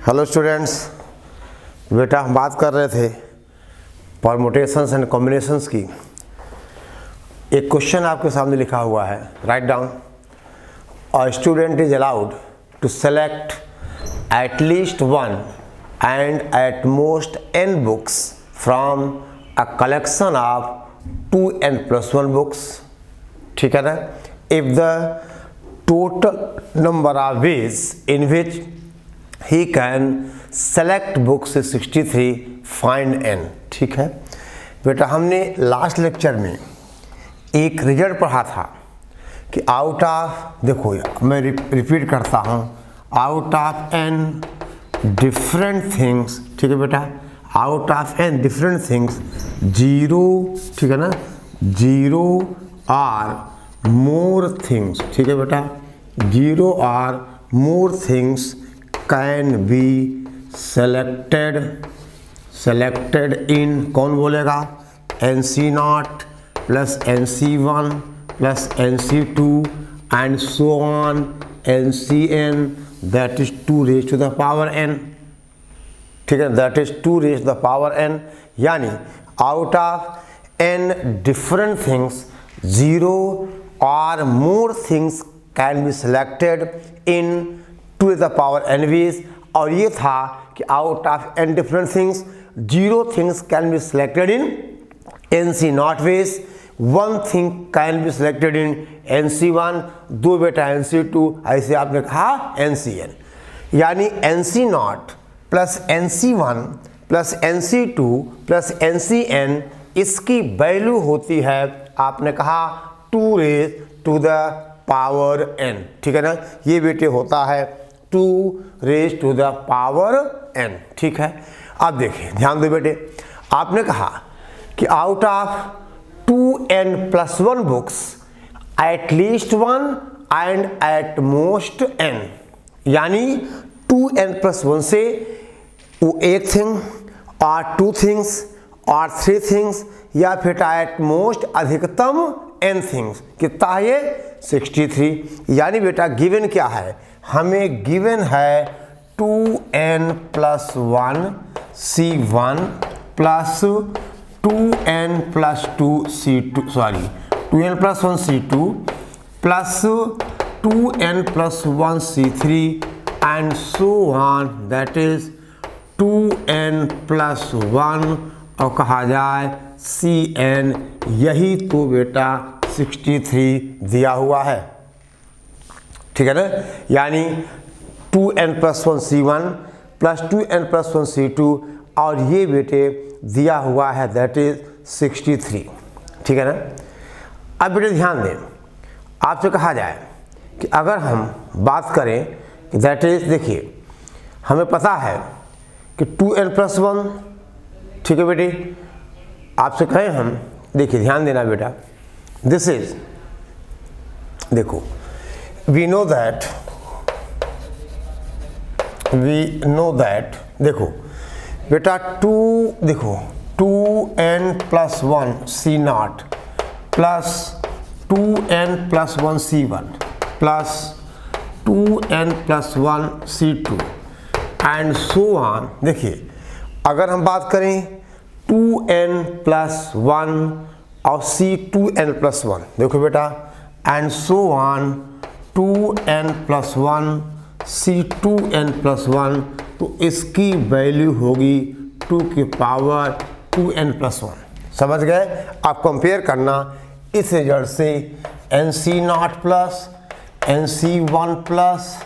Hello students, बेटा हम बात कर रहे थे परमुटेशंस एंड कॉम्बिनेशंस की। एक क्वेश्चन आपके सामने लिखा हुआ है, write down. A student is allowed to select at least one and at most n books from a collection of 2n+1 books. ठीक है ना। If the total number of ways in which he can select books is 63, find n। ठीक है बेटा, हमने last lecture में एक result पढ़ा था कि आउट ऑफ, देखो मैं रिपीट करता हूँ, out of n different things, ठीक है बेटा, out of n different things 0, ठीक है ना, 0 और मोर थिंग्स, ठीक है बेटा, 0 और more things can be selected in, कौन बोलेगा, NC0 plus NC1 plus NC2 and so on NCn, that is 2 raised to the power n। ठीक है, that is 2 raised to the power n। यानी out of n different things 0 or more things can be selected in 2 to the power n ways। और ये था कि out of n different things 0 things can be selected in NC0 ways, 1 thing can be selected in NC1, 2 बेटा NC2, ऐसे आपने कहा NCn। यानी NC0 plus NC1 plus NC2 plus NCn, इसकी वैल्यू होती है, आपने कहा 2 raised to the power n। ठीक है ना, ये बेटे होता है 2 raised to the power n। ठीक है, अब देखिए, ध्यान दो बेटे, आपने कहा कि out of 2n+1 books at least 1 and at most n, यानी 2n+1 से वो एक थिंग और 2 थिंग्स और 3 थिंग्स, या फिर एट मोस्ट अधिकतम n थिंग्स, कितना है ये 63। यानी बेटा गिवन क्या है, हमें गिवन है 2n+1 C1 plus 2n+2 C2, sorry 2n+1 C2 plus 2n+1 C3 and so on, that is 2n+1 और कहा जाए Cn। यही तो बेटा 63 दिया हुआ है। ठीक है ना, यानी 2n+1 C1 plus 2n+1 C2 और ये बेटे दिया हुआ है, दैट इज 63। ठीक है ना। अब बेटे ध्यान दें, आपसे कहा जाए कि अगर हम बात करें कि दैट इज, देखिए हमें पता है कि 2n+1, ठीक है बेटे, आपसे कहें हम, देखिए ध्यान देना बेटा, दिस इज, देखो we know that देखो बेटा 2, देखो 2n+1 C0 plus 2n+1 C1 plus 2n+1 C2 and so on. देखिए अगर हम बात करें 2n+1 और C2n+1, देखो बेटा, and so on 2n+1 C2n+1, तो इसकी वैल्यू होगी 2 की पावर 2n+1। समझ गए। आप कंपेयर करना इस रिजल्ट से NC0 plus NC1 plus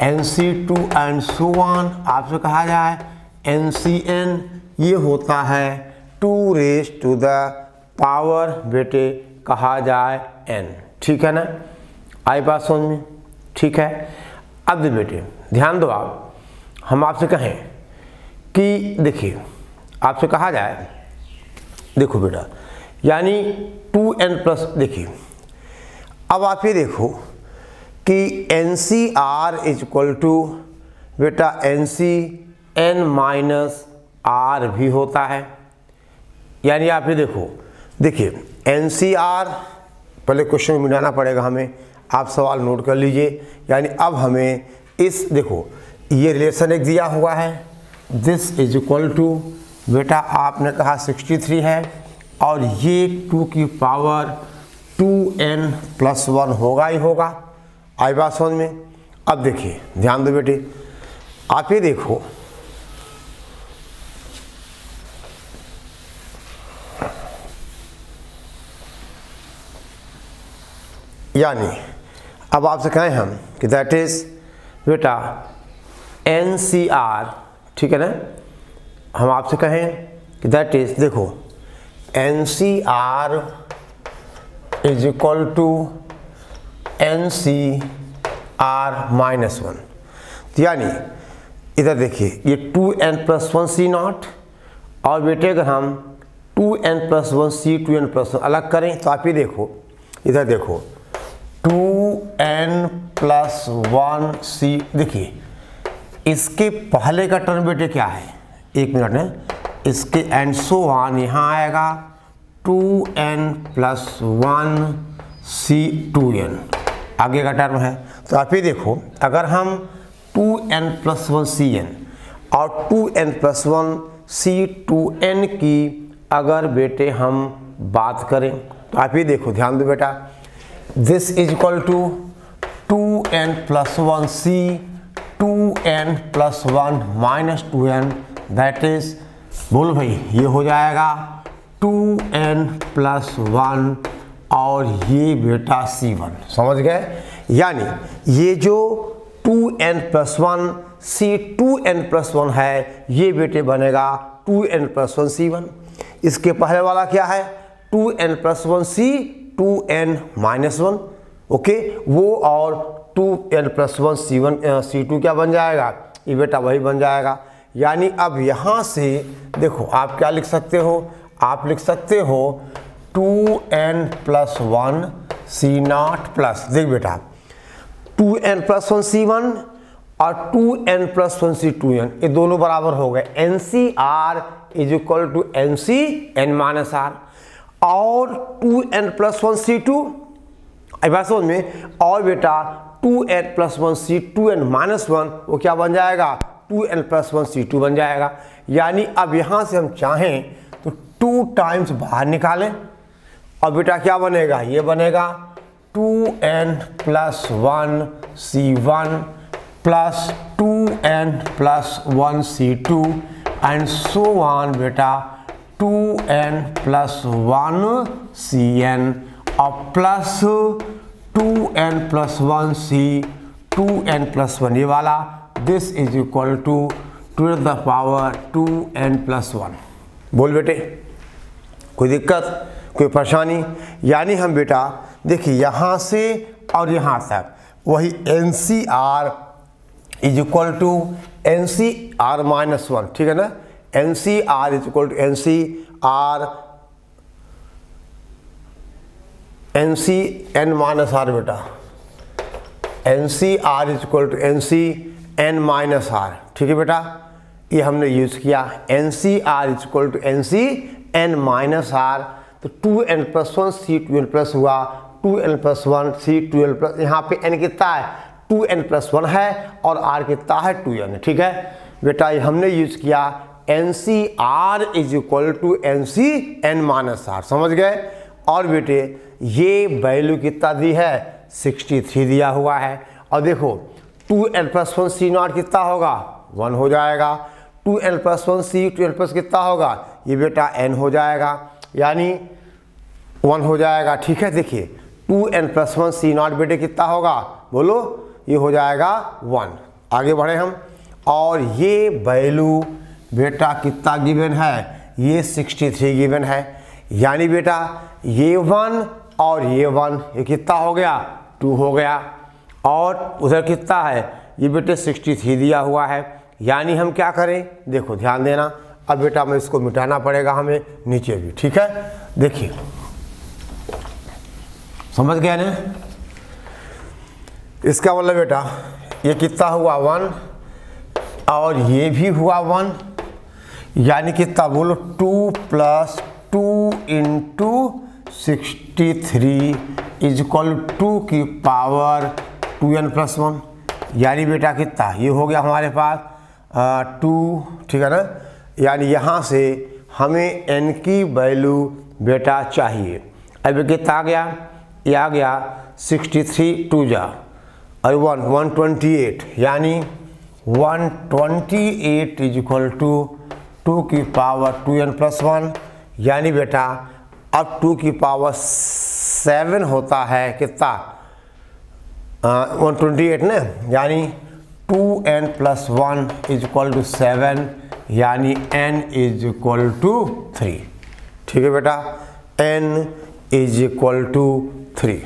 NC2 and so on, आपसे कहा जाए NCn, ये होता है 2 raised to the power बेटे कहा जाए n। ठीक है ना, आई बात समझ में। ठीक है, अब बेटे ध्यान दो, आप हम आपसे कहें कि देखिए आपसे कहा जाए, देखो बेटा, यानी 2n+, देखिए अब आप ये देखो कि NCr इज इक्वल टू बेटा NCn-r भी होता है। यानी आप ये देखो, देखिए NCr, पहले क्वेश्चन में मिलाना पड़ेगा हमें, आप सवाल नोट कर लीजिए। यानी अब हमें इस, देखो ये रिलेशन एक दिया हुआ है, दिस इज इक्वल टू, बेटा आपने कहा 63 है और ये 2 की पावर 2n+1 होगा ही होगा। आई बात समझ में। अब देखिए ध्यान दो बेटे, आप ये देखो, यानी अब आपसे कहें हम कि दैट इज बेटा NCR, ठीक है ना, हम आपसे कहें कि दैट इज, देखो NCR is equal to NCR-1, तो यानी इधर देखिए ये 2n+1 C0 और बेटे अगर हम 2n+1 C2n+1 अलग करें तो आप ये देखो, इधर देखो 2n+1 C, देखिए इसके पहले का टर्म बेटे क्या है, एक मिनट है, इसके एंड सो ऑन यहाँ आएगा 2n+1 C2n, आगे का टर्म है। तो आप ये देखो, अगर हम 2n+1 Cn और 2n+1 C2n की अगर बेटे हम बात करें तो आप ये देखो, ध्यान दो बेटा, this is equal to 2n+1 C 2n+1 -2n, that is, बोलो भाई, ये हो जाएगा 2n+1 और ये बेटा C1, समझ गए। यानी ये जो 2n+1 C2n+1 है ये बेटे बनेगा 2n+1 C1। इसके पहले वाला क्या है, 2n+1 C2n-1, ओके, वो और 2n+1 C1 C2 क्या बन जाएगा, ये बेटा वही बन जाएगा। यानी अब यहाँ से देखो आप क्या लिख सकते हो, आप लिख सकते हो 2n+1 C0 प्लस, देख बेटा 2n+1 C1 और 2n+1 C2n, ये दोनों बराबर हो गए, NCR is equal to NCn-R, और 2n+1 C2, बात समझ में, और बेटा 2n+1 C2n-1 वो क्या बन जाएगा, 2n+1 C2 बन जाएगा। यानी अब यहाँ से हम चाहें तो 2 टाइम्स बाहर निकालें और बेटा क्या बनेगा, ये बनेगा 2n+1 C1 plus 2n+1 C2 and so on बेटा 2n+1 Cn और प्लस 2n+1 C 2n+1 ये वाला, this is equal to 2 the power 2n+1। बोल बेटे, कोई दिक्कत, कोई परेशानी? यानी हम बेटा देखिए यहाँ से और यहाँ तक वही NCR is equal to NCR-1, ठीक है ना, NCR is equal to NCn-R बेटा, NCR is equal to NCn-R, ठीक है बेटा, ये हमने यूज़ किया, NCR is equal to NCn-R, तो 2n+1 C2n+ हुआ 2n+1 C2n+, यहाँ पे n कितना है, 2n+1 है और r कितना है 2n, ठीक है बेटा, ये हमने यूज़ किया NCR is equal to NCn-R, समझ गए। और बेटे ये वैल्यू कितना दी है, 63 दिया हुआ है, और देखो 2n+1 C0 कितना होगा, 1 हो जाएगा, 2n+1 C2n+ कितना होगा, ये बेटा n हो जाएगा, यानी 1 हो जाएगा, ठीक है। देखिए 2n+1 C0 बेटे कितना होगा, बोलो, ये हो जाएगा 1। आगे बढ़े हम, और ये वैल्यू बेटा कितना गिवन है, ये 63 गिवन है, यानी बेटा ये 1 और ये 1, ये कितना हो गया, 2 हो गया, और उधर कितना है, ये बेटे 63 दिया हुआ है। यानी हम क्या करें, देखो ध्यान देना, अब बेटा मैं इसको मिटाना पड़ेगा हमें नीचे भी, ठीक है। देखिए समझ गया ना, इसका मतलब बेटा ये कितना हुआ 1 और ये भी हुआ 1, यानी कितना बोलो 2 + 2 × 63 इज इक्वल 2 की पावर 2n+1, यानी बेटा कितना, ये हो गया हमारे पास 2, ठीक है ना। यानी यहाँ से हमें n की वैल्यू बेटा चाहिए। अब कितना आ गया, ये आ गया 63 2 जा और 128, यानी 128 इज इक्वल टू 2 की पावर 2n प्लस 1, यानी बेटा अब 2 की पावर 7 होता है कितना, 128 ना, यानी 2n plus 1 is equal to 7, यानी n इज इक्वल टू 3। ठीक है बेटा, n इज इक्वल टू 3।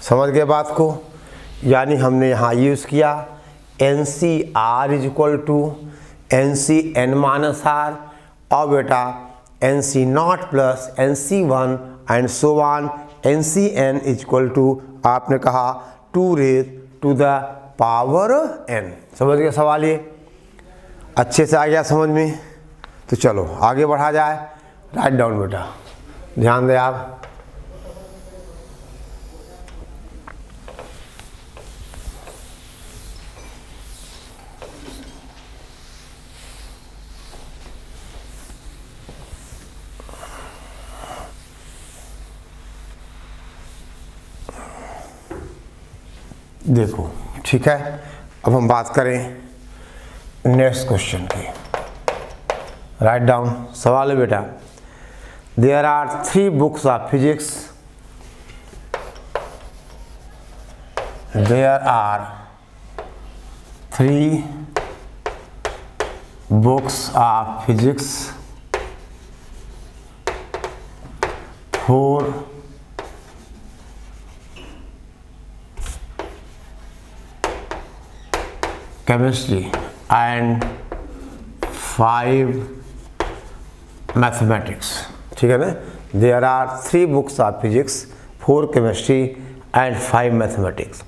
समझ गए बात को। यानी हमने यहाँ यूज़ किया NCR is equal to NCn minus R, और बेटा NC0 plus NC1 and so on, NCn is equal to आपने कहा 2 raise to the power n। समझ गए सवाल, ये अच्छे से आ गया समझ में। तो चलो आगे बढ़ा जाए। राइट डाउन बेटा, ध्यान दें आप। देखो ठीक है, अब हम बात करें नेक्स्ट क्वेश्चन की। राइट डाउन, सवाल है बेटा, there are 3 books of physics, there are 3 books of physics, 4 chemistry and 5 mathematics। ठीक है ना, there are 3 books of physics, 4 chemistry and 5 mathematics।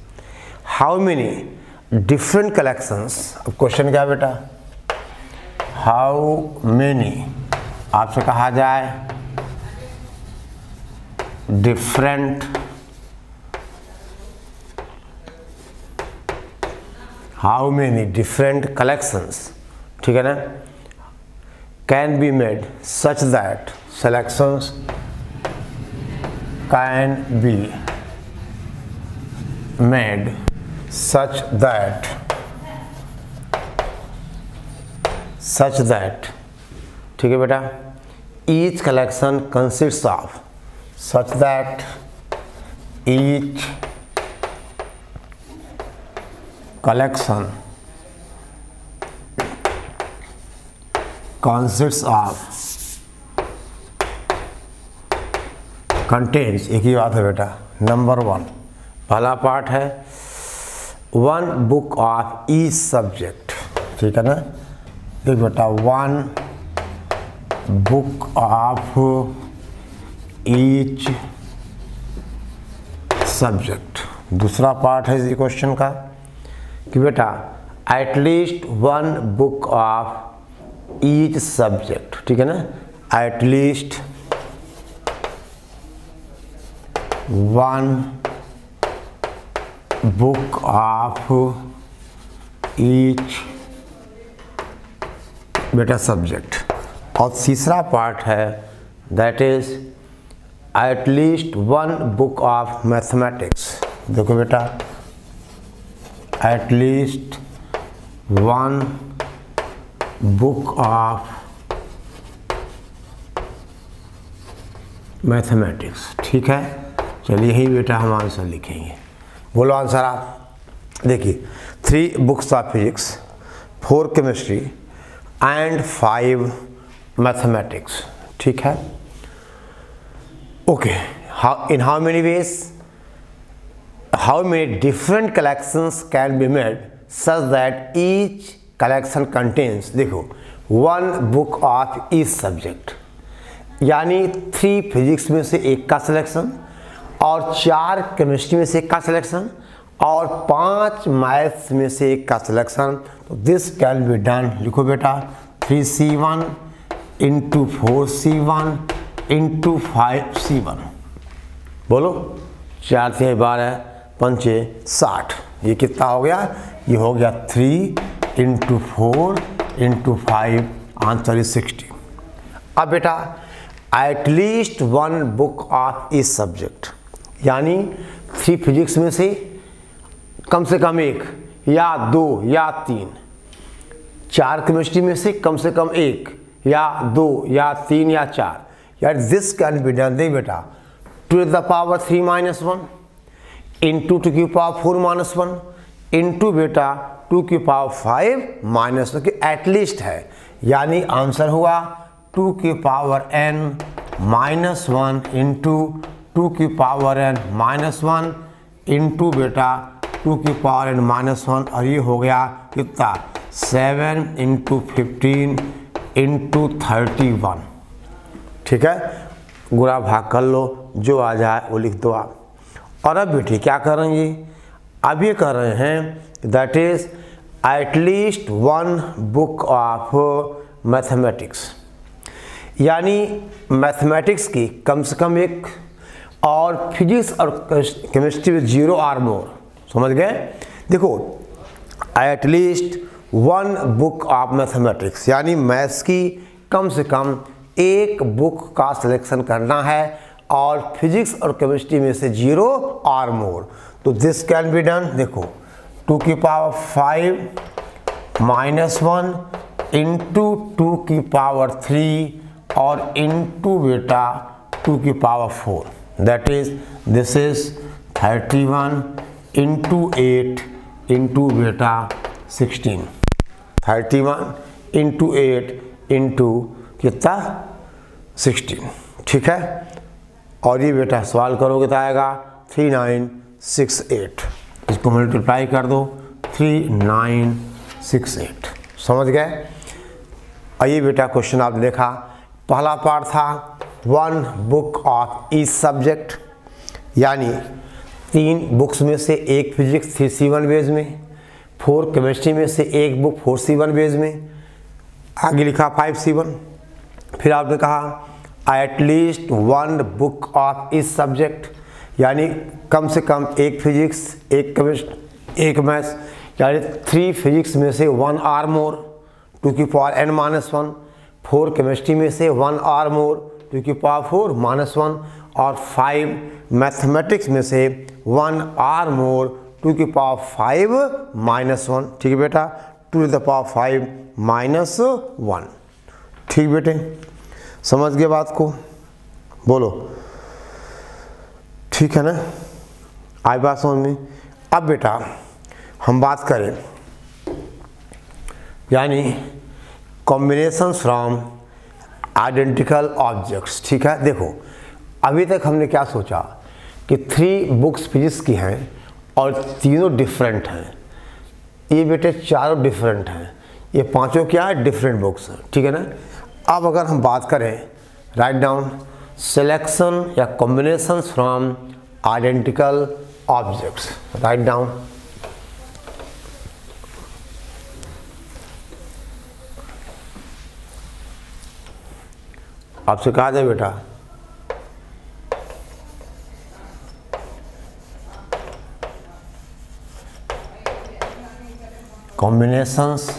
how many different collections, अब क्वेश्चन क्या बेटा, how many आपसे कहा जाए different, how many different collections, ठीक है ना, can be made such that selections can be made such that ठीक है बेटा, each collection consists of, such that each collection consists of, contains, एक ही बात है बेटा, नंबर 1 पहला पार्ट है 1 बुक ऑफ ईच सब्जेक्ट। ठीक है ना, देख बेटा 1 बुक ऑफ ईच सब्जेक्ट। दूसरा पार्ट है इस क्वेश्चन का कि बेटा at least 1 book of each subject. ठीक है ना, at least 1 book of each बेटा सब्जेक्ट। और तीसरा पार्ट है that is at least 1 book of mathematics. देखो बेटा at least 1 book of mathematics। ठीक है, चलिए यही बेटा हम आंसर लिखेंगे। बोलो आंसर आप। देखिए 3 books of physics, 4 chemistry and 5 mathematics. ठीक है, okay, in how many ways, how many different collections can be made such that each collection contains, देखो 1 book of each subject, यानी 3 फिजिक्स में से 1 का सिलेक्शन और 4 केमिस्ट्री में से 1 का सिलेक्शन और 5 मैथ्स में से 1 का सिलेक्शन। तो दिस कैन बी डन, लिखो बेटा 3C1 into 4C1 into 5C1। बोलो 4 से 12 5 60। ये कितना हो गया, ये हो गया 3 × 4 × 5, आंसर इज 60। अब बेटा एटलीस्ट 1 बुक ऑफ इस सब्जेक्ट, यानी 3 फिजिक्स में से कम से कम 1 या 2 या 3, 4 केमिस्ट्री में से कम 1 या 2 या 3 या 4, यार दिस कैन बी डन। देख बेटा 2 to the power 3 - 1 इंटू 2 की पावर 4 - 1 इंटू बेटा 2 की पावर 5 - 1 की एटलीस्ट है, यानी आंसर हुआ 2 की पावर n -1 इंटू 2 की पावर n -1 इंटू बेटा 2 की पावर n -1, और ये हो गया कितना 7 × 15 × 31। ठीक है, गुणा भाग कर लो, जो आ जाए वो लिख दो आप। और अब बेटी क्या करेंगे, अब ये कर रहे हैं that is at least 1 book of mathematics, यानी मैथमेटिक्स की कम से कम 1 और फिजिक्स और केमिस्ट्री में 0 और मोर। समझ गए? देखो एटलीस्ट 1 बुक ऑफ मैथमेटिक्स, यानी मैथ्स की कम से कम 1 बुक का सिलेक्शन करना है और फिजिक्स और केमिस्ट्री में से 0 और मोर। तो दिस कैन बी डन। देखो 2 की पावर 5 -1 इंटू 2 की पावर 3 और इंटू बेटा 2 की power 4, that is this is 31 into 8 into बेटा 16, 31 इंटू 8 इंटू कितना 16। ठीक है, और ये बेटा सवाल करोगे तो आएगा 3968, इसको मल्टीप्लाई कर दो 3968। समझ गए? आइए बेटा क्वेश्चन आप देखा, पहला पार्ट था 1 बुक ऑफ ईच सब्जेक्ट, यानी 3 बुक्स में से 1 फिजिक्स 3C1 बेस में, 4 केमिस्ट्री में से 1 बुक 4C1 बेस में, आगे लिखा 5C1। फिर आपने कहा एटलीस्ट 1 बुक ऑफ इस सब्जेक्ट, यानी कम से कम 1 फिजिक्स 1 केमिस्ट्री 1 मैथ्स, यानी 3 फिजिक्स में से 1 और मोर 2 की पावर n -1, 4 केमिस्ट्री में से 1 और मोर 2 की पावर 4 -1, और 5 मैथमेटिक्स में से 1 और मोर 2 की पावर 5 -1। ठीक है बेटा, 2 to the power 5 -1। ठीक बेटे, समझ गए बात को? बोलो ठीक है ना, आई बात समझ में? अब बेटा हम बात करें यानी कॉम्बिनेशन फ्रॉम आइडेंटिकल ऑब्जेक्ट्स। ठीक है, देखो अभी तक हमने क्या सोचा कि 3 बुक्स फिजिक्स की हैं और तीनों डिफरेंट हैं, ये बेटे चारों डिफरेंट हैं, ये पांचों क्या है डिफरेंट बुक्स हैं। ठीक है ना, अब अगर हम बात करें राइट डाउन सिलेक्शन या combination from identical objects, write down. आपसे कहा जाए बेटा combinations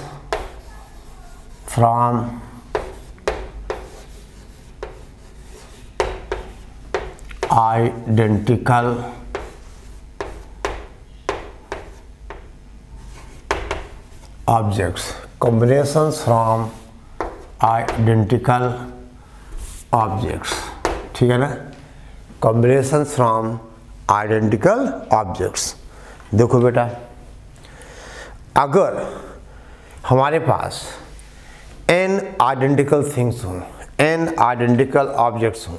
from identical objects, combinations from identical objects। ठीक है ना, combinations from identical objects। देखो बेटा अगर हमारे पास n आइडेंटिकल थिंग्स हों, n आइडेंटिकल ऑब्जेक्ट्स हों,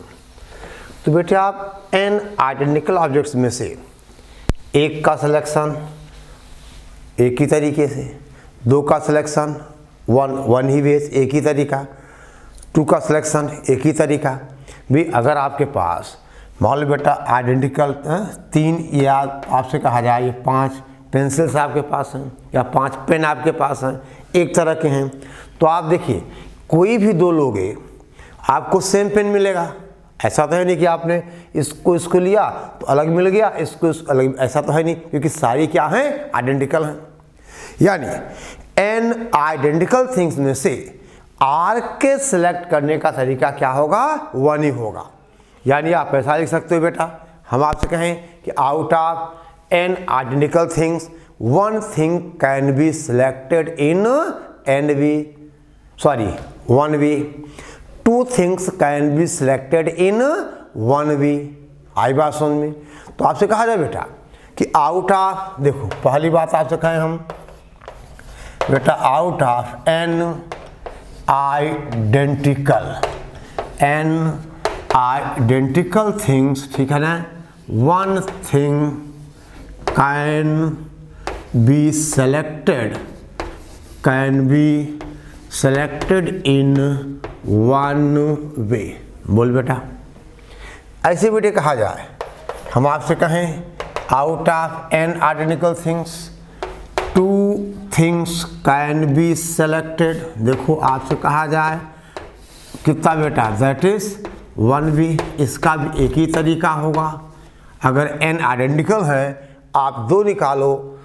तो बेटे आप n आइडेंटिकल ऑब्जेक्ट्स में से एक का सिलेक्शन एक ही तरीके से, 2 का सिलेक्शन वन ही बेस एक ही तरीका, 2 का सिलेक्शन एक ही तरीका भी। अगर आपके पास मान लो बेटा आइडेंटिकल 3 या आपसे कहा जाए 5 पेंसिल्स आपके पास हैं या 5 पेन आपके पास हैं, एक तरह के हैं, तो आप देखिए कोई भी 2 लोगे आपको सेम पेन मिलेगा, ऐसा तो है नहीं कि आपने इसको लिया तो अलग मिल गया, इसको अलग, ऐसा तो है नहीं, क्योंकि सारी क्या हैं, आइडेंटिकल हैं। यानी n आइडेंटिकल थिंग्स में से r के सिलेक्ट करने का तरीका क्या होगा, 1 ही होगा। यानी आप ऐसा लिख सकते हो बेटा, हम आपसे कहें कि out of n identical things 1 thing can be selected in one way, 2 things can be selected in one way। आई बात समझ में? तो आपसे कहा जाए बेटा कि आउट ऑफ, देखो पहली बात आपसे कहें हम बेटा, out of n identical things, ठीक है ना, 1 thing can be selected in one way। बोल बेटा, ऐसे बेटे कहा जाए, हम आपसे कहें out of n identical things 2 things can be selected. देखो आपसे कहा जाए कितना बेटा, दैट इज 1 way। इसका भी एक ही तरीका होगा, अगर n आइडेंटिकल है आप 2 निकालो,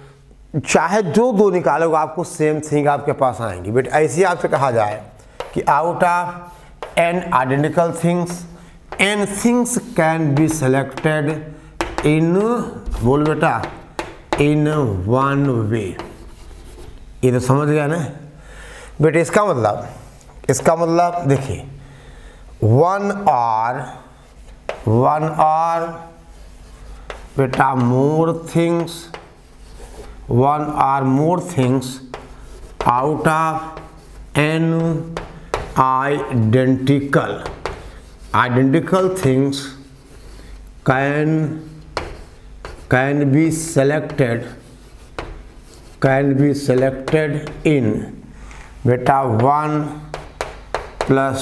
चाहे जो 2 निकालोगे आपको सेम थिंग आपके पास आएंगी। बट ऐसे आपसे कहा जाए कि out of n identical things n things can be selected in, बोल बेटा, इन 1 way। ये तो समझ गया ना बेटे? इसका मतलब देखिए, 1 or बेटा more things, 1 or more things out of n identical things can be selected in बेटा 1 plus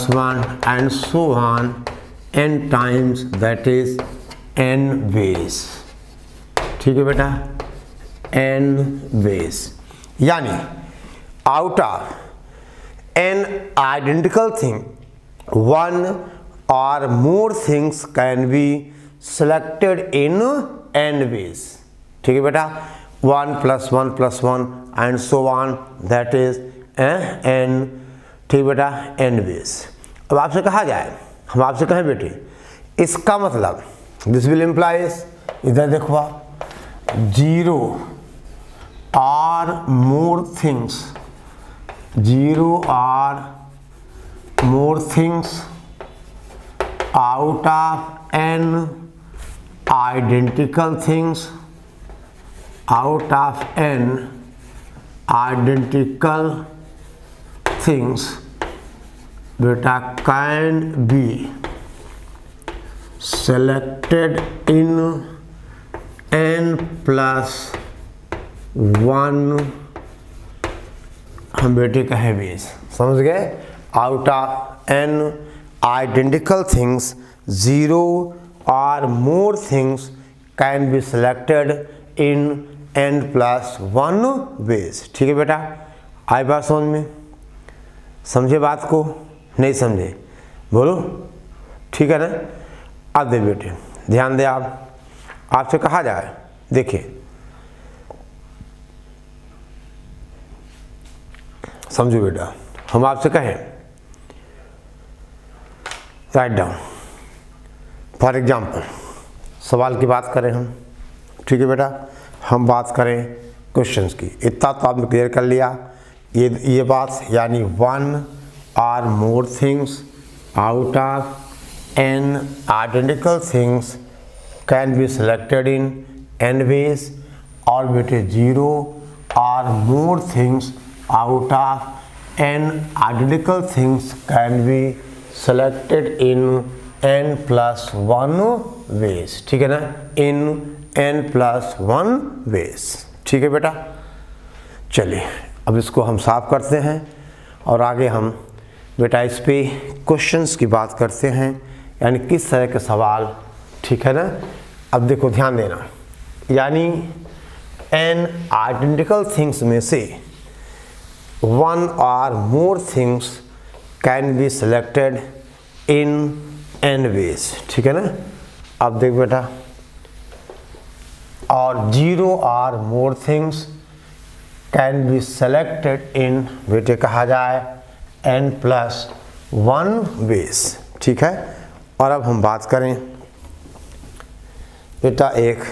1 and so on n times, that is n ways। ठीक है बेटा, n ways। यानी out of n identical thing 1 or more things can be selected in n ways। ठीक है बेटा, 1 plus 1 plus 1 and so on, that is n, ठीक बेटा, n ways। अब आपसे कहा जाए, हम आपसे कहें बेटे, इसका मतलब दिस विल इम्प्लाइज, इधर देखो आप, 0 or more things out of n identical things बेटा can be selected in n plus 1, हम बेटे कहे बेस, समझ गए? Out of n identical things 0 or more things can be selected in n plus 1 ways। ठीक है बेटा, आई बात समझ में? समझे बात को, नहीं समझे? बोलो, ठीक है ना? अब दे बेटे ध्यान दे, आपसे कहा जाए, देखिए समझो बेटा, हम आपसे कहें राइट डाउन, फॉर एग्जाम्पल सवाल की बात करें हम, ठीक है बेटा, हम बात करें क्वेश्चंस की। इतना तो आपने क्लियर कर लिया ये बात, यानी 1 or more things out of n identical things can be selected in n ways, और बेटे 0 or more things out of n identical things can be selected in n plus 1 ways। ठीक है ना, in n plus 1 ways। ठीक है बेटा, चलिए अब इसको हम साफ करते हैं और आगे हम बेटा इस पे क्वेश्चंस की बात करते हैं, यानी किस तरह के सवाल, ठीक है ना। अब देखो ध्यान देना, यानी n आइडेंटिकल थिंग्स में से 1 or more things can be selected in n ways, ठीक है ना। अब देख बेटा, और 0 or more things can be selected in, बेटे कहा जाए n+1 ways, ठीक है। और अब हम बात करें बेटा एक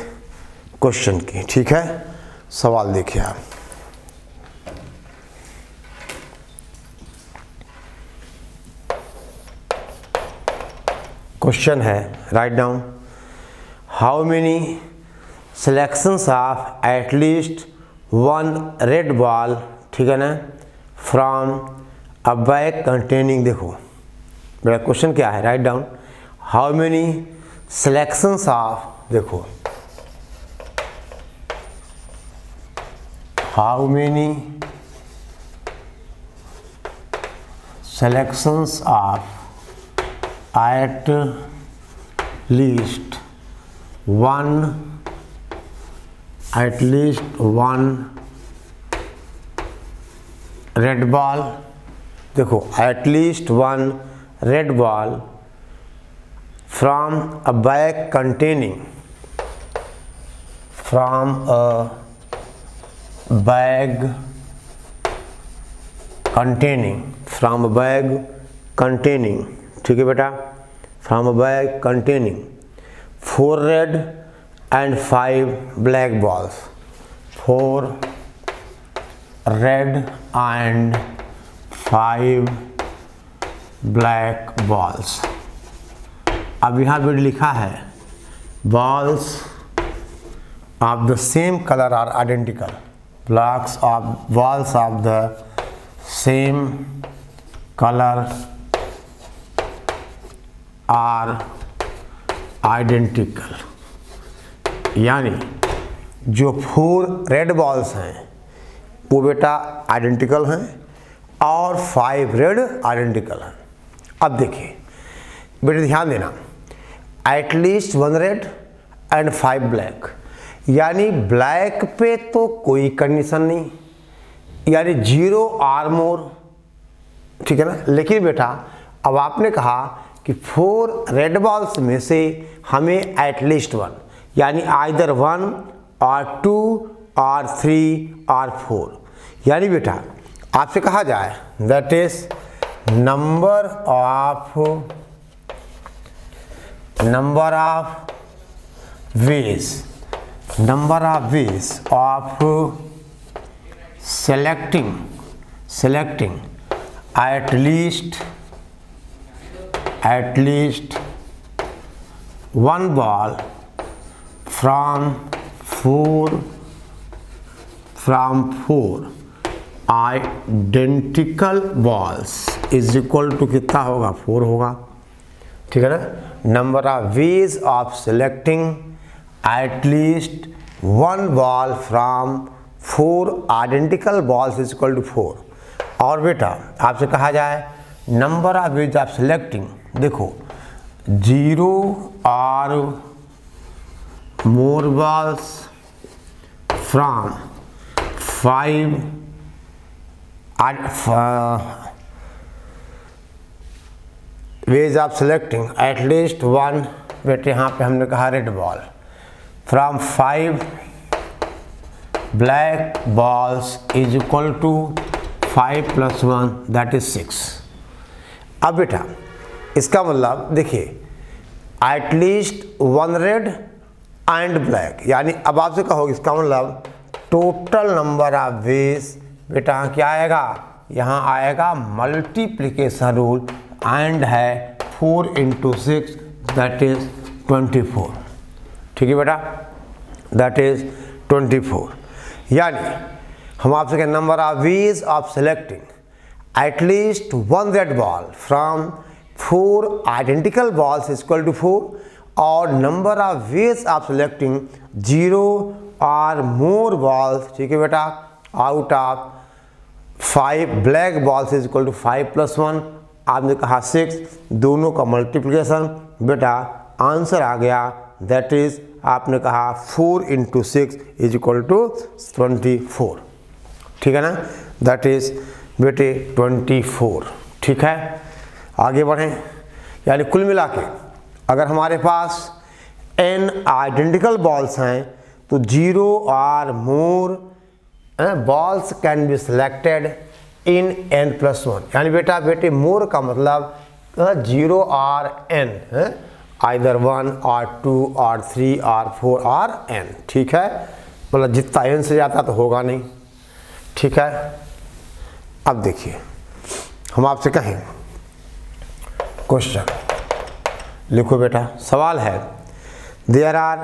क्वेश्चन की, ठीक है। सवाल देखिए आप, क्वेश्चन है, write down how many selections of at least one red ball, ठीक है ना, from a bag containing, देखो मेरा क्वेश्चन क्या है, write down how many selections of, देखो how many selections of at least one red ball, देखो at least one red ball from a bag containing, from a bag containing, ठीक है बेटा, from a bag containing 4 red and 5 black balls, 4 red and 5 black balls। अब यहाँ पे लिखा है balls of the same color are identical, balls of the same color are identical, यानी जो 4 रेड बॉल्स हैं वो बेटा आइडेंटिकल हैं और 5 रेड आइडेंटिकल हैं। अब देखिए बेटा ध्यान देना, एटलीस्ट 1 रेड एंड 5 ब्लैक, यानी ब्लैक पे तो कोई कंडीशन नहीं, यानी 0 और मोर, ठीक है ना। लेकिन बेटा अब आपने कहा कि 4 रेड बॉल्स में से हमें एटलीस्ट 1, यानी आइदर 1 और 2 और 3 और 4, यानी बेटा आपसे कहा जाए that is number of ways of selecting at least one ball from four identical balls is equal to कितना होगा, 4 होगा, ठीक है ना। Number of ways of selecting at least one ball from 4 identical balls is equal to 4। और बेटा आपसे कहा जाए number of ways of selecting, देखो 0 और more balls from 5 ways of selecting at least 1, बेटे यहाँ पे हमने कहा red ball from 5 black balls is equal to 5 + 1 that is 6। अब बेटा इसका मतलब देखिए एटलीस्ट 1 रेड एंड ब्लैक, यानी अब आपसे कहोगे इसका मतलब टोटल नंबर ऑफ वेज बेटा क्या आएगा, यहाँ आएगा मल्टीप्लिकेशन रूल एंड है 4 × 6 दैट इज 24, ठीक है बेटा, दैट इज 24। यानी हम आपसे कहें number of ways of selecting at least 1 red ball from 4 identical balls is equal to 4, और number of ways of selecting 0 और मोर बॉल्स, ठीक है बेटा, out of 5 black balls is equal to 5 + 1, आपने कहा 6, दोनों का मल्टीप्लिकेशन बेटा आंसर आ गया दैट इज आपने कहा 4 × 6 इज इक्वल टू 24, ठीक है ना, दैट इज बेटे 24, ठीक है। आगे बढ़ें, यानी कुल मिला के अगर हमारे पास n आइडेंटिकल बॉल्स हैं तो 0 और more balls can be selected in n+1। यानी बेटा बेटे मोर का मतलब 0 और n, आइदर 1 और 2 और 3 और 4 और n। ठीक है, मतलब जितना n से जाता तो होगा नहीं। ठीक है, अब देखिए हम आपसे कहें क्वेश्चन लिखो बेटा। सवाल है there are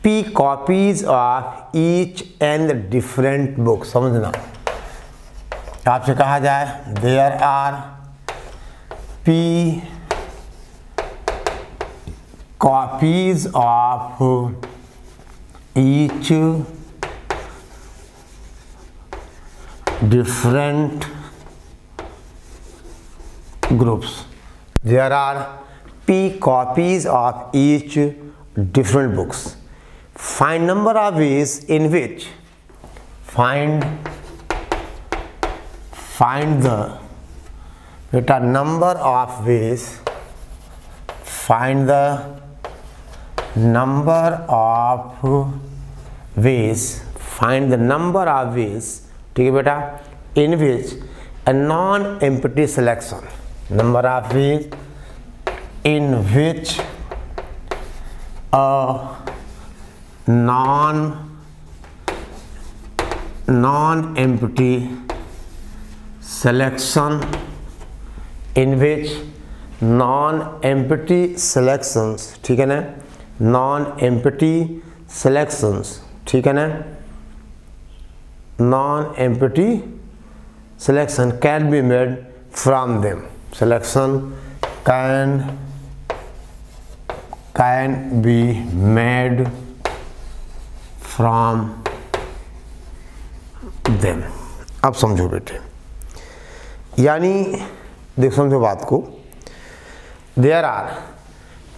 p copies of each and different book. समझना, आपसे कहा जाए there are p copies of each different groups. There are p copies of each different books. Find number of ways in which find the beta number of ways, find the number of ways, find the number of ways, ठीक है बेटा, इन विच a non-empty selection, number of ways in which a non-empty selection, in which non-empty selections, ठीक है ना, non-empty selections, ठीक है ना, non-empty selection can be made from them. Selection can be made from them. अब समझो बेटे, यानी देख समझो बात को। There are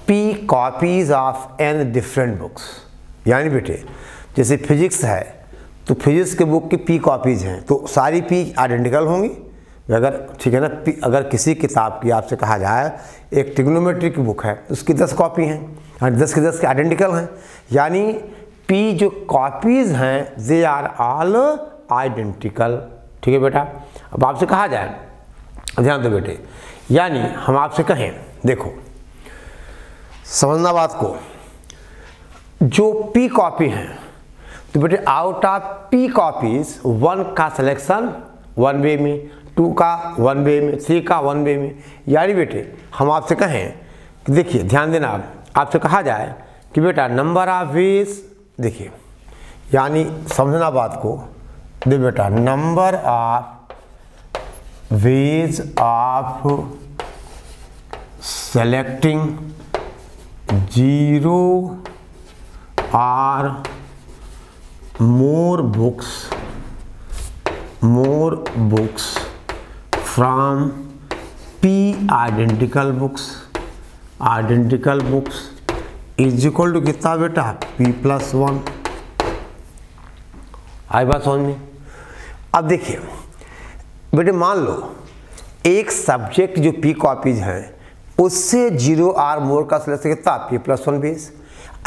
p copies of n different books। यानी बेटे जैसे फिजिक्स है तो फिजिक्स के बुक की p कॉपीज हैं तो सारी p आइडेंटिकल होंगी। अगर ठीक है ना, अगर किसी किताब की आपसे कहा जाए एक ट्रिग्नोमेट्री की बुक है तो उसकी 10 कॉपी हैं और 10 के 10 के आइडेंटिकल हैं। यानी p जो कॉपीज हैं दे आर ऑल आइडेंटिकल। ठीक है बेटा, अब आपसे कहा जाए, ध्यान दो बेटे, यानी हम आपसे कहें, देखो समझना बात को, जो p कॉपी हैं तो बेटे आउट ऑफ p कॉपीज 1 का सिलेक्शन 1 वे में, 2 का 1 वे में, 3 का 1 वे में। यानी बेटे हम आपसे कहें कि देखिए ध्यान देना, आपसे कहा जाए कि बेटा नंबर ऑफ वेज, देखिए यानी समझना बात को, दे बेटा number of ways of selecting 0 और more books from p identical books is equal to कितना बेटा p+1। आई बात समझ में? अब देखिए बेटे मान लो एक सब्जेक्ट जो p कॉपीज हैं उससे 0 और मोर का सिलेक्शन कितना p+1 बेस,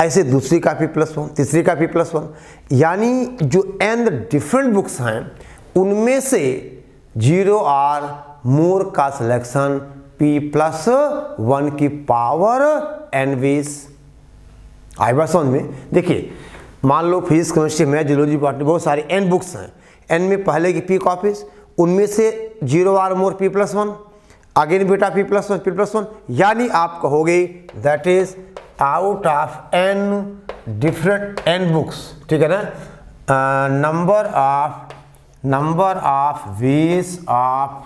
ऐसे दूसरी का p+1, तीसरी का p+1। यानी जो n डिफरेंट बुक्स हैं उनमें से 0 और मोर का सिलेक्शन p+1 की पावर n वेज। आई बात समझ में? देखिए मान लो physics, chemistry, math, geology, botany बहुत सारी n बुक्स हैं, n में पहले की p कॉपीज, उनमें से 0 और मोर p+1, अगेन बेटा p+1, यानी आप कहोगे that is out of n different n books. ठीक है ना, number of ways of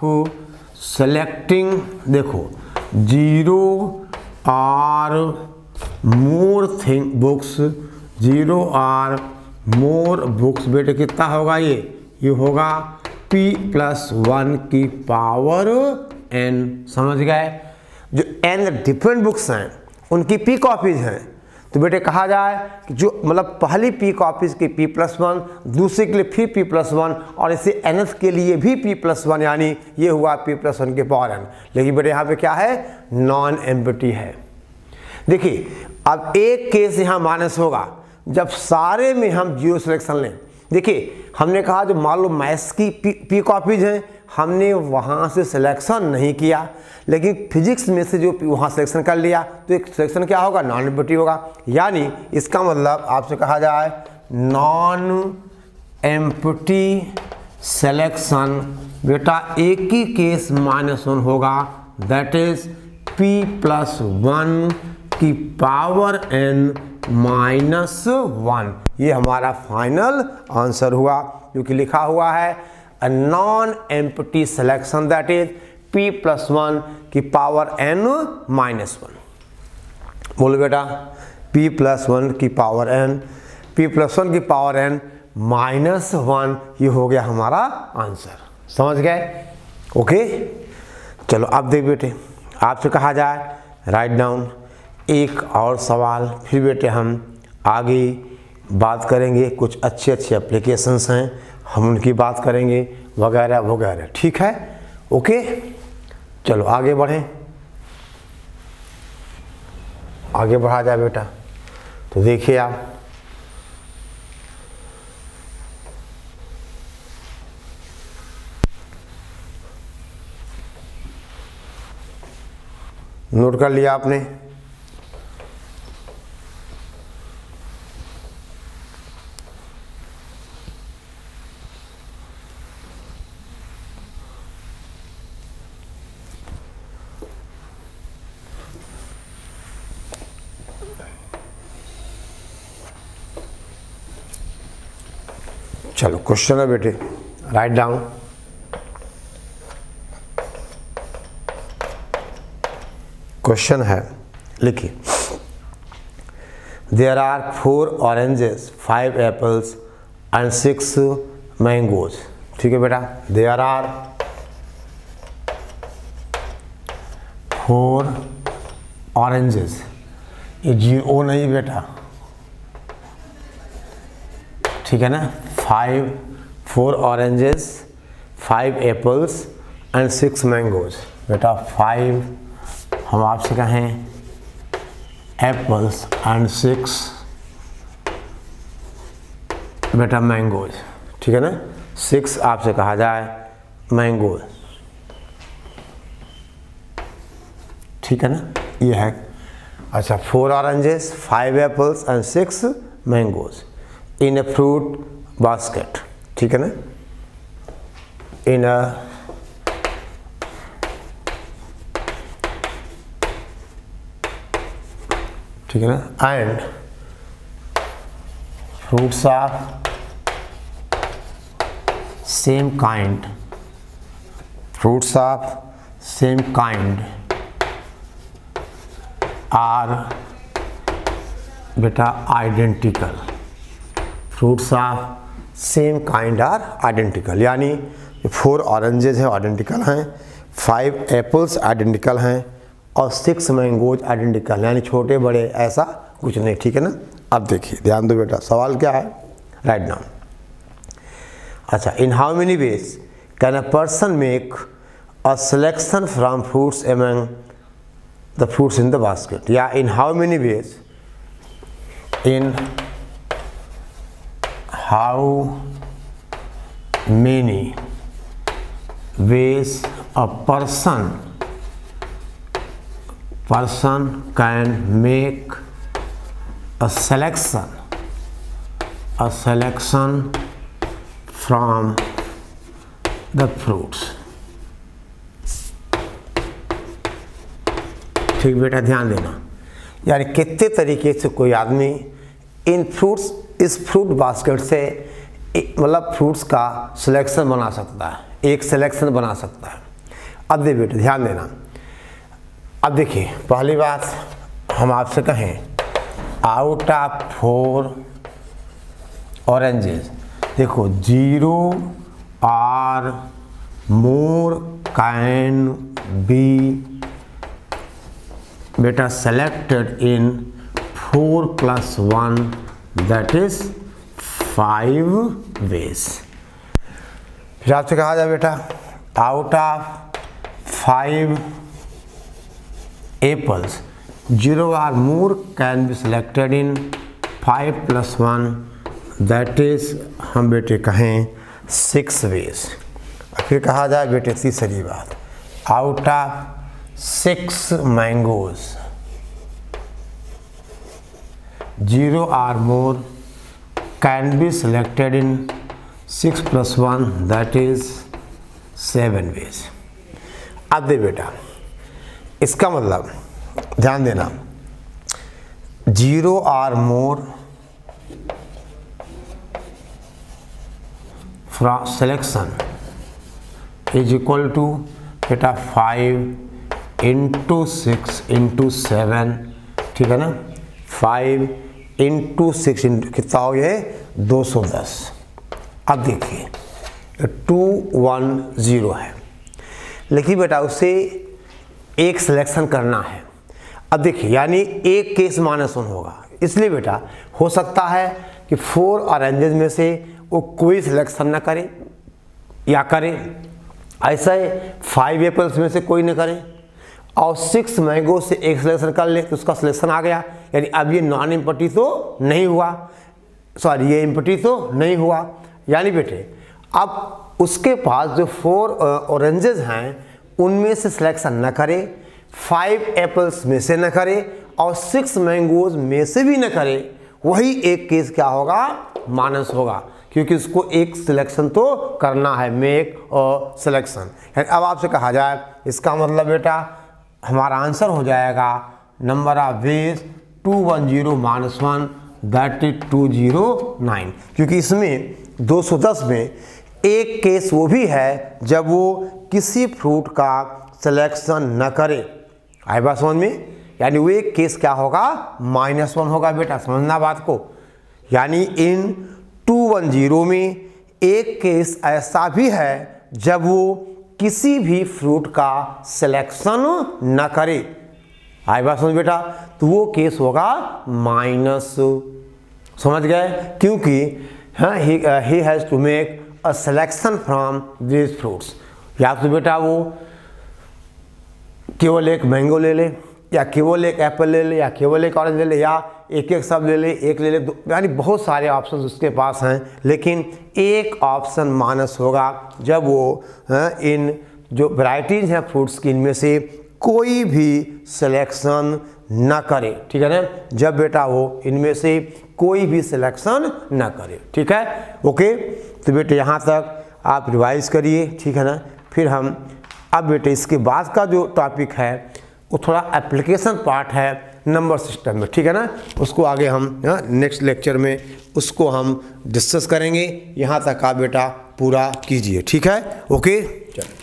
selecting, देखो 0 और मोर बुक्स, 0 और मोर बुक्स बेटे कितना होगा, ये होगा p+1 की पावर n। समझ गए? जो n डिफरेंट बुक्स हैं उनकी p कॉपीज हैं तो बेटे कहा जाए कि जो मतलब पहली p कॉपीज की p+1, दूसरे के लिए फिर p+1 और इसे nth के लिए भी p+1, यानी ये हुआ p+1 के पावर n। लेकिन बेटे यहाँ पे क्या है, नॉन एम्प्टी है। देखिए अब एक केस यहाँ माइनस होगा जब सारे में हम जीरो सिलेक्शन लें। देखिए हमने कहा जो मान लो मैथ्स की p कॉपीज हैं, हमने वहाँ से सिलेक्शन नहीं किया, लेकिन फिजिक्स में से जो वहाँ सिलेक्शन कर लिया, तो एक सिलेक्शन क्या होगा, नॉन एम्प्टी होगा। यानी इसका मतलब आपसे कहा जाए नॉन एम्प्टी सिलेक्शन बेटा एक ही केस -1 होगा, दैट इज p+1 की पावर n -1। ये हमारा फाइनल आंसर हुआ, क्योंकि लिखा हुआ है a non empty selection that is p+1 की पावर n -1। बोलो बेटा p+1 की पावर n, p+1 की पावर n -1, ये हो गया हमारा आंसर। समझ गए? ओके चलो अब देख बेटे, आपसे कहा जाए राइट डाउन एक और सवाल, फिर बेटे हम आगे बात करेंगे, कुछ अच्छे एप्लीकेशंस हैं हम उनकी बात करेंगे वगैरह वगैरह, ठीक है? ओके चलो आगे बढ़ें, आगे बढ़ा जाए बेटा। तो देखिए आप नोट कर लिया आपने? चलो क्वेश्चन है बेटे, राइट डाउन। क्वेश्चन है, लिखिए there are 4 oranges 5 apples and 6 mangoes. ठीक है बेटा, देयर आर 4 ऑरेंजेस, ये जीरो नहीं बेटा, ठीक है ना। 4 ऑरेंजेस 5 एप्पल्स एंड 6 मैंगोज। बेटा 5 हम आपसे कहें एप्पल्स एंड 6 बेटा मैंगोज, ठीक है ना। 6 आपसे कहा जाए मैंगोज, ठीक है ना, ये है। अच्छा 4 oranges 5 apples and 6 mangoes in a fruit basket, ठीक है ना, इन अ ठीक है ना, and fruits of same kind, fruits of same kind are बेटा identical, fruits of same kind are identical, यानी 4 ऑरेंजेस हैं आइडेंटिकल हैं, 5 एप्पल्स आइडेंटिकल हैं और 6 मैंगोज आइडेंटिकल, यानी छोटे बड़े ऐसा कुछ नहीं, ठीक है ना। अब देखिए ध्यान दो बेटा, सवाल क्या है, राइट डाउन। अच्छा, in how many ways can a person make a selection from fruits among the fruits in the basket, या in how many ways, in how many ways a person can make a selection from the fruits। ठीक बेटा ध्यान देना, यानी कितने तरीके से कोई आदमी इन फ्रूट्स, इस फ्रूट बास्केट से मतलब फ्रूट्स का सिलेक्शन बना सकता है, एक सिलेक्शन बना सकता है। अब देखिए बेटा ध्यान देना, अब देखिए पहली बात हम आपसे कहें आउट ऑफ 4 ऑरेंजेस, देखो 0 और मोर कैन बी बेटा selected in 4 + 1 that is 5 ways. फिर आपसे कहा जाए बेटा out of 5 apples 0 or more can be selected in 5 + 1 that is हम बेटे कहें 6 वेज। फिर कहा जाए बेटे तीसरी बात out of 6 mangoes 0 or more can be selected in 6 + 1 that is 7 ways. अब दे बेटा इसका मतलब ध्यान देना 0 or more from selection is equal to बेटा 5 × 6 × 7, ठीक है ना, 5 × 6 कितना हो गया 210। अब देखिए 210 है, लेकिन बेटा उसे एक सिलेक्शन करना है। अब देखिए यानी एक केस -1 होगा, इसलिए बेटा हो सकता है कि 4 ऑरेंजेस में से वो कोई सिलेक्शन ना करे या करे, ऐसा है 5 एप्पल्स में से कोई ना करे, और 6 मैंगो से एक सिलेक्शन कर ले तो उसका सिलेक्शन आ गया, यानी अब ये नॉन एम्प्टी तो नहीं हुआ, सॉरी ये एम्प्टी तो नहीं हुआ। यानी बेटे अब उसके पास जो 4 ऑरेंजेस हैं उनमें से सिलेक्शन न करे, 5 एप्पल्स में से न करे और 6 मैंगोज में से भी न करे, वही एक केस क्या होगा माइनस होगा, क्योंकि उसको एक सिलेक्शन तो करना है, मेक और सिलेक्शन। अब आपसे कहा जाए इसका मतलब बेटा हमारा आंसर हो जाएगा number of veg 210 - 1 that is 209, क्योंकि इसमें 210 में एक केस वो भी है जब वो किसी फ्रूट का सिलेक्शन न करे। आए बात समझ में, यानी वो एक केस क्या होगा -1 होगा बेटा, समझना बात को। यानी इन 210 में एक केस ऐसा भी है जब वो किसी भी फ्रूट का सिलेक्शन न करे। आए बात समझ बेटा, तो वो केस होगा माइनस, समझ गए, क्योंकि he has to make a selection from these fruits. या तो बेटा वो केवल एक मैंगो ले ले, या केवल एक एप्पल ले ले, या केवल एक ऑरेंज ले ले, या एक सब ले ले, एक ले ले, यानी बहुत सारे ऑप्शन उसके पास हैं, लेकिन एक ऑप्शन माइनस होगा जब वो इन जो वैरायटीज हैं फ्रूट्स की इनमें से कोई भी सिलेक्शन ना करे, ठीक है ना, जब बेटा वो इनमें से कोई भी सिलेक्शन ना करे, ठीक है, ओके। तो बेटे यहाँ तक आप रिवाइज करिए, ठीक है ना। फिर हम अब बेटे इसके बाद का जो टॉपिक है वो थोड़ा एप्लीकेशन पार्ट है नंबर सिस्टम में, ठीक है ना, उसको आगे हम नेक्स्ट लेक्चर में उसको हम डिस्कस करेंगे। यहाँ तक आप बेटा पूरा कीजिए, ठीक है, ओके, चलो।